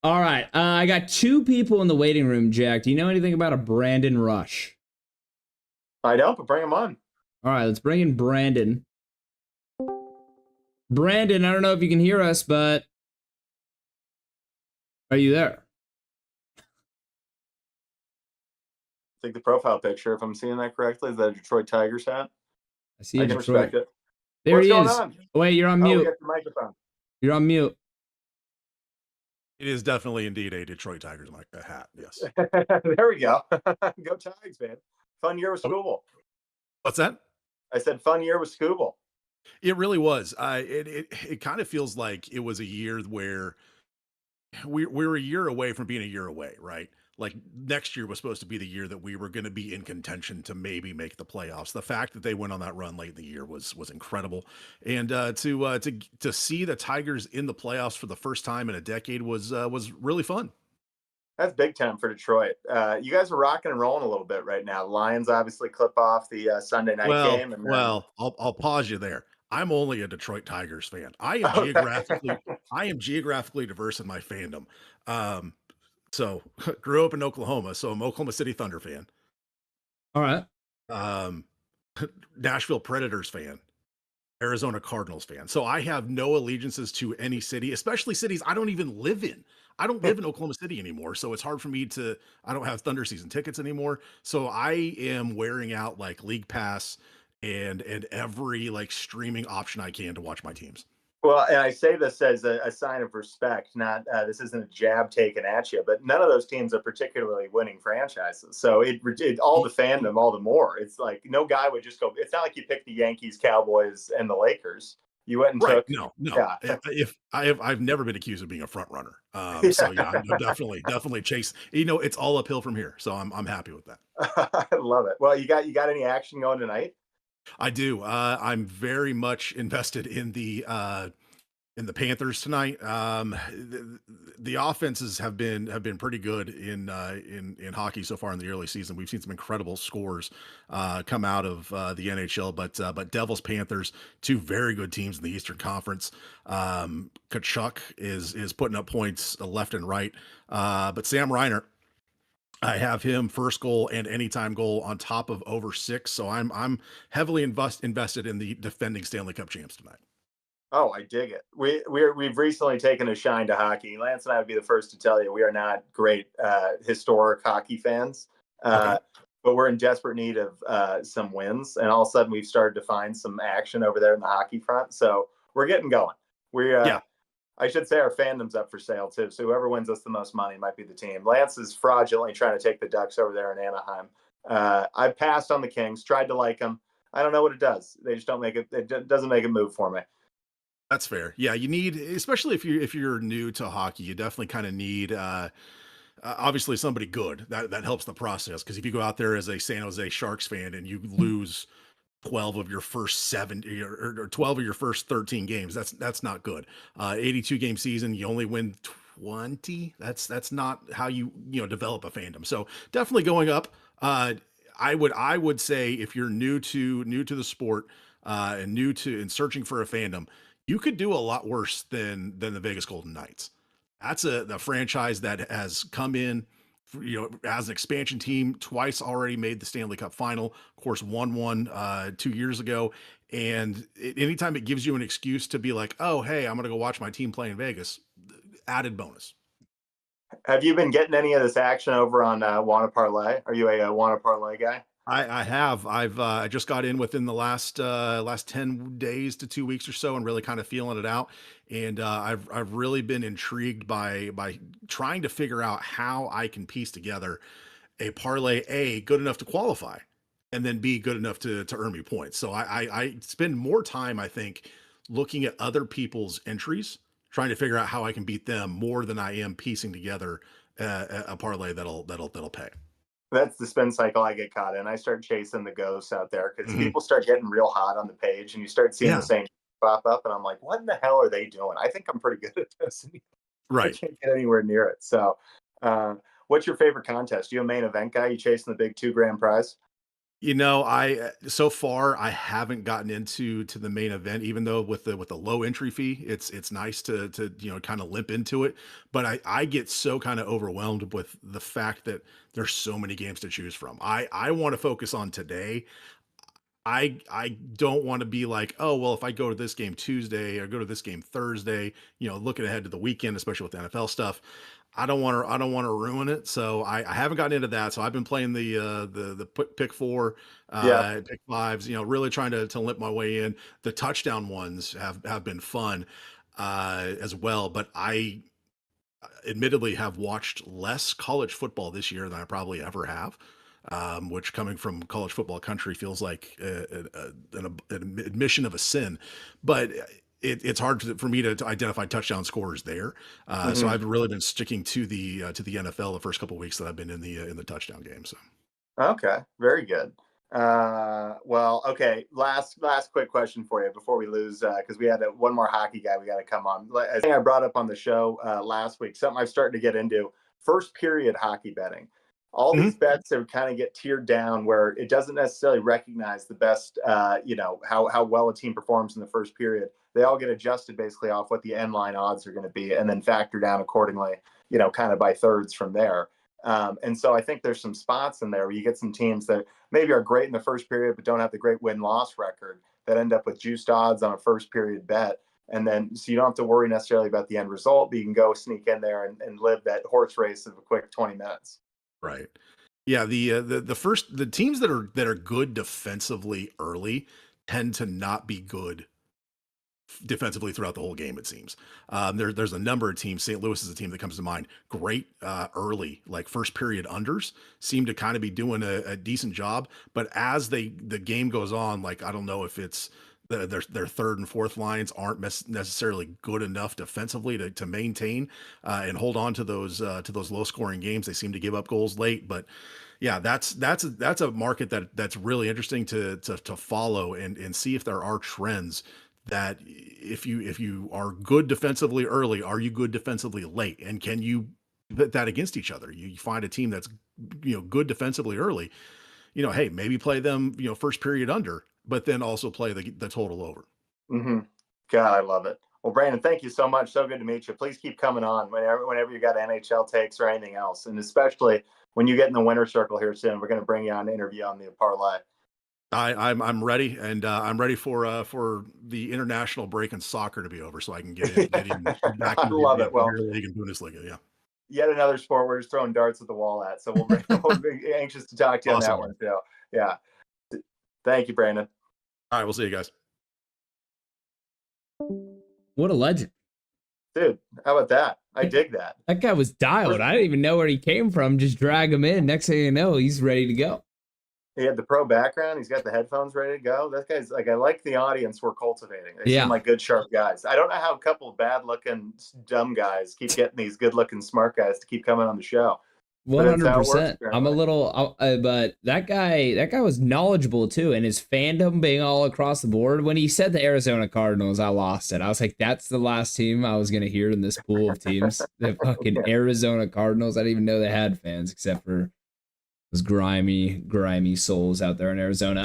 All right. I got two people in the waiting room, Jack. Do you know anything about a Brandon Rush? I don't, but bring him on. All right, let's bring in Brandon. Brandon, I don't know if you can hear us, but are you there? I think the profile picture, if I'm seeing that correctly, is that a Detroit Tigers hat? I see I a can Detroit. respect it. There What's he going is. on? Wait, you're on Oh, we mute. got the microphone. You're on mute. It is definitely indeed a Detroit Tigers hat. Yes. There we go. Go Tigers, man. Fun year with Scooble. What's that? I said fun year with Scooble. It really was. It kind of feels like it was a year where we're a year away from being a year away, right? Like next year was supposed to be the year that we were going to be in contention to maybe make the playoffs. The fact that they went on that run late in the year was incredible, and to see the Tigers in the playoffs for the first time in a decade was really fun. That's big time for Detroit. You guys are rocking and rolling a little bit right now. The Lions obviously clip off the Sunday night game. And I'll pause you there. I'm only a Detroit Tigers fan. I am geographically diverse in my fandom. So grew up in Oklahoma, so I'm Oklahoma City Thunder fan. All right. Nashville Predators fan. Arizona Cardinals fan. So I have no allegiances to any city, especially cities I don't even live in. I don't live in Oklahoma City anymore, so it's hard for me to. I don't have Thunder season tickets anymore, so I am wearing out like League Pass and every like streaming option I can to watch my teams. Well, and I say this as a sign of respect. Not this isn't a jab taken at you, but none of those teams are particularly winning franchises. So it all the fandom, all the more. It's like no guy would just go. It's not like you picked the Yankees, Cowboys, and the Lakers. You went and took no. Yeah. If I've never been accused of being a front runner. So yeah, I'm definitely chase. You know, it's all uphill from here. So I'm happy with that. I love it. Well, you got any action going tonight? I do. I'm very much invested in the Panthers tonight. The offenses have been pretty good in hockey so far in the early season. We've seen some incredible scores come out of the NHL, but Devils Panthers, two very good teams in the Eastern Conference. Kachuk is putting up points left and right, but Sam Reiner, I have him first goal and anytime goal on top of over 6. So I'm heavily invested in the defending Stanley Cup champs tonight. Oh, I dig it. We've recently taken a shine to hockey. Lance and I would be the first to tell you we are not great historic hockey fans, Okay. but we're in desperate need of some wins. And all of a sudden, we've started to find some action over there in the hockey front. So we're getting going. Yeah. I should say our fandom's up for sale too. So whoever wins us the most money might be the team. Lance is fraudulently trying to take the Ducks over there in Anaheim. I passed on the Kings, tried to like them. I don't know what it does. They just don't make it. It doesn't make it move for me. That's fair. Yeah, you need, especially if you're new to hockey, you definitely kind of need obviously somebody good that helps the process. Because if you go out there as a San Jose Sharks fan and you lose 12 of your first 7 or 12 of your first 13 games, that's not good. 82 game season, you only win 20. That's not how you develop a fandom. So definitely going up. I would say if you're new to the sport and searching for a fandom, you could do a lot worse than the Vegas Golden Knights. That's the franchise that has come in, as an expansion team twice already, made the Stanley Cup final. Of course, won one 2 years ago. And anytime it gives you an excuse to be like, oh, hey, I'm going to go watch my team play in Vegas, added bonus. Have you been getting any of this action over on Wanna Parlay? Are you a Wanna Parlay guy? I have. I just got in within the last 10 days to 2 weeks or so and really kind of feeling it out. And I've really been intrigued by trying to figure out how I can piece together a parlay, A, good enough to qualify, and then B, good enough to earn me points. So I spend more time, I think, looking at other people's entries, trying to figure out how I can beat them more than I am piecing together a parlay that'll pay. That's the spin cycle I get caught in. I start chasing the ghosts out there because Mhm. people start getting real hot on the page and you start seeing the Yeah, same pop up. And I'm like, what in the hell are they doing? I think I'm pretty good at this. I right. can't get anywhere near it. So, what's your favorite contest? You a main event guy? You chasing the big $2 grand prize? I so far I haven't gotten to the main event, even though with the low entry fee, it's nice to kind of limp into it. But I get so kind of overwhelmed with the fact that there's so many games to choose from. I want to focus on today. I don't want to be like, oh well, if I go to this game Tuesday or go to this game Thursday, looking ahead to the weekend, especially with the NFL stuff. I don't want to ruin it. So I haven't gotten into that. So I've been playing the pick four, Yeah. pick fives, really trying to limp my way in. The touchdown ones have been fun as well. But I admittedly have watched less college football this year than I probably ever have. Which coming from college football country feels like an admission of a sin, but it's hard for me to identify touchdown scorers there. So Hmm. I've really been sticking to the NFL the first couple of weeks that I've been in the touchdown game. So Okay, very good. Well, okay. Last quick question for you before we lose, because we had one more hockey guy we got to come on. I think I brought up on the show last week something I've started to get into: first period hockey betting. All Mhm. these bets that kind of get tiered down, where it doesn't necessarily recognize the best, how well a team performs in the first period. They all get adjusted basically off what the end line odds are going to be, and then factor down accordingly. Kind of by thirds from there. And so I think there's some spots in there where you get some teams that maybe are great in the first period, but don't have the great win-loss record that end up with juiced odds on a first period bet. And then, so you don't have to worry necessarily about the end result, but you can go sneak in there and live that horse race of a quick 20 minutes. Right. Yeah, the teams that are good defensively early tend to not be good defensively throughout the whole game. It seems there's a number of teams. St. Louis is a team that comes to mind. Great early, like first period unders, seem to kind of be doing a decent job. But as the game goes on, like I don't know if it's their third and fourth lines aren't necessarily good enough defensively to maintain and hold on to those low scoring games. They seem to give up goals late, but yeah, that's a market that's really interesting to follow and see if there are trends that if you are good defensively early, are you good defensively late, and can you put that against each other? You find a team that's good defensively early, hey, maybe play them first period under, but then also play the total over. Hmm. God, I love it. Well, Brandon, thank you so much. So good to meet you. Please keep coming on whenever you got NHL takes or anything else, and especially when you get in the winner circle here soon. We're going to bring you on to interview on the parlay. I'm ready, and I'm ready for the international break in soccer to be over, so I can get in back I into love the it. Well, Premier League and Bundesliga. Yeah, yet another sport we're just throwing darts at the wall at. So we'll be anxious to talk to you on that awesome. one too. Yeah. Thank you, Brandon. All right, we'll see you guys. What a legend. Dude, how about that? I dig that. That guy was dialed. I didn't even know where he came from. Just drag him in. Next thing you know, he's ready to go. He had the pro background. He's got the headphones ready to go. That guy's like, I like the audience we're cultivating. They Yeah. seem like good, sharp guys. I don't know how a couple of bad looking, dumb guys keep getting these good looking, smart guys to keep coming on the show. 100%. I'm a little, but that guy was knowledgeable too, and his fandom being all across the board. When he said the Arizona Cardinals, I lost it. I was like, that's the last team I was gonna hear in this pool of teams. The fucking Arizona Cardinals. I didn't even know they had fans except for those grimy souls out there in Arizona.